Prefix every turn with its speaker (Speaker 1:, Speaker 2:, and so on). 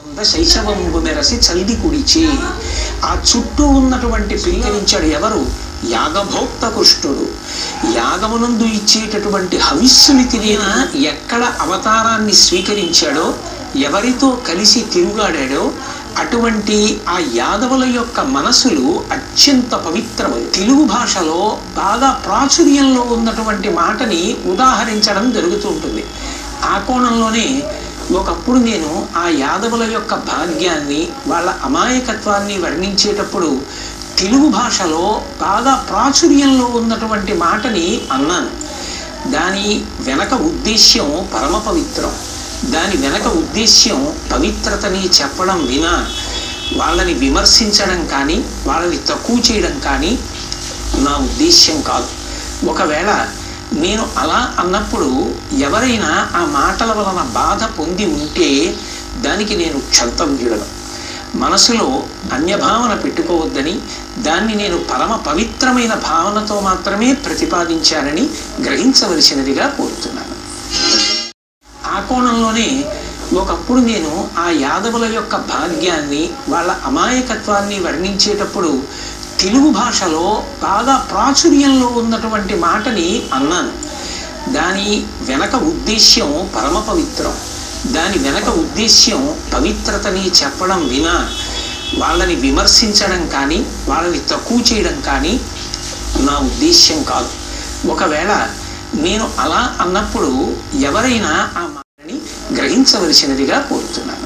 Speaker 1: శైశవంబు మెరసి చల్ది కుడిచి ఆ చుట్టూ ఉన్నటువంటి పిల్లరించాడు ఎవరు? యాగభోక్త కృష్ణుడు. యాగమునందు ఇచ్చేటటువంటి హవిస్సుని తిరిగిన ఎక్కడ అవతారాన్ని స్వీకరించాడో, ఎవరితో కలిసి తిరుగాడాడో అటువంటి ఆ యాదవుల యొక్క మనసులు అత్యంత పవిత్రములు. తెలుగు భాషలో బాగా ప్రాచుర్యంలో ఉన్నటువంటి మాటని ఉదాహరించడం జరుగుతూ ఉంటుంది. ఆ కోణంలోనే ఒకప్పుడు నేను ఆ యాదవుల యొక్క భాగ్యాన్ని, వాళ్ళ అమాయకత్వాన్ని వర్ణించేటప్పుడు తెలుగు భాషలో బాగా ప్రాచుర్యంలో ఉన్నటువంటి మాటని అన్నాను. దాని వెనక ఉద్దేశ్యం పరమ పవిత్రం. దాని వెనక ఉద్దేశ్యం పవిత్రతని చెప్పడం వినా వాళ్ళని విమర్శించడం కానీ, వాళ్ళని తక్కువ చేయడం కానీ నా ఉద్దేశ్యం కాదు. ఒకవేళ నేను అలా అన్నప్పుడు ఎవరైనా ఆ మాటల వలన బాధ పొంది ఉంటే దానికి నేను క్షంతవ్యుడను. మనసులో అన్యభావన పెట్టుకోవద్దని, దాన్ని నేను పరమ పవిత్రమైన భావనతో మాత్రమే ప్రతిపాదించానని గ్రహించవలసినదిగా కోరుతున్నాను. ఆ కోణంలోనే ఒకప్పుడు నేను ఆ యాదవుల యొక్క భాగ్యాన్ని, వాళ్ళ అమాయకత్వాన్ని వర్ణించేటప్పుడు తెలుగు భాషలో బాగా ప్రాచుర్యంలో ఉన్నటువంటి మాటని అన్నాను. దాని వెనక ఉద్దేశ్యం పరమ పవిత్రం. దాని వెనక ఉద్దేశ్యం పవిత్రతని చెప్పడం వినా వాళ్ళని విమర్శించడం కానీ, వాళ్ళని తక్కువ చేయడం కానీ నా ఉద్దేశ్యం కాదు. ఒకవేళ నేను అలా అన్నప్పుడు ఎవరైనా ఆ మాటని గ్రహించవలసినదిగా కోరుతున్నాను.